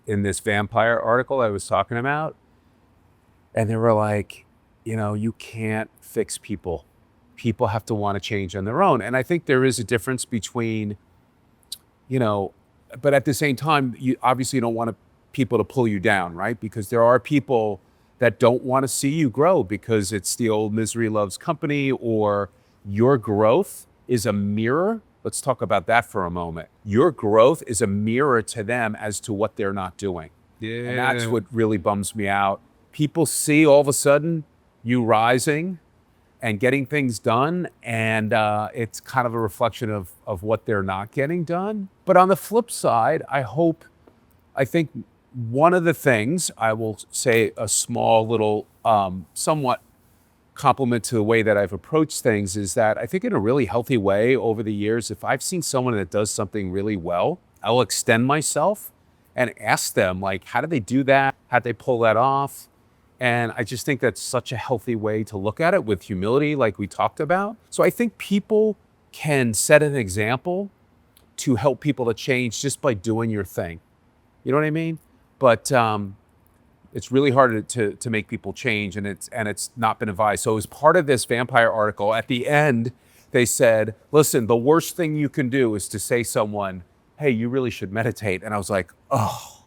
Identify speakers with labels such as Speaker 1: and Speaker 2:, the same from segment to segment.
Speaker 1: in this vampire article I was talking about. And they were like, you can't fix people. People have to want to change on their own. And I think there is a difference between, you know, but at the same time, you obviously don't want people to pull you down, right? Because there are people that don't want to see you grow because it's the old misery loves company, or your growth is a mirror. Let's talk about that for a moment. Your growth is a mirror to them as to what they're not doing. And that's
Speaker 2: Yeah.
Speaker 1: what really bums me out. People see all of a sudden you rising and getting things done, and it's kind of a reflection of what they're not getting done. But on the flip side, I think one of the things, I will say a small little, somewhat compliment to the way that I've approached things, is that I think in a really healthy way over the years, if I've seen someone that does something really well, I'll extend myself and ask them, like, how did they do that? How'd they pull that off? And I just think that's such a healthy way to look at it, with humility, like we talked about. So I think people can set an example to help people to change just by doing your thing. You know what I mean? But it's really hard to make people change, and it's not been advised. So as part of this vampire article, at the end, they said, listen, the worst thing you can do is to say someone, hey, you really should meditate. And I was like, oh,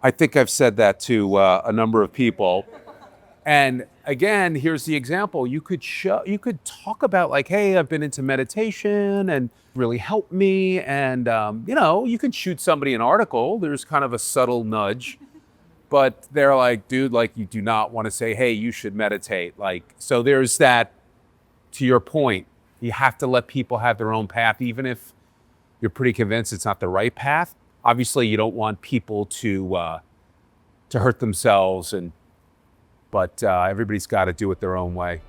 Speaker 1: I think I've said that to a number of people. And again, here's the example. You could talk about, like, hey, I've been into meditation and really helped me. And, you can shoot somebody an article. There's kind of a subtle nudge, but they're like, dude, like, you do not want to say, hey, you should meditate. Like, so there's that, to your point, you have to let people have their own path, even if you're pretty convinced it's not the right path. Obviously, you don't want people to hurt themselves, but everybody's got to do it their own way.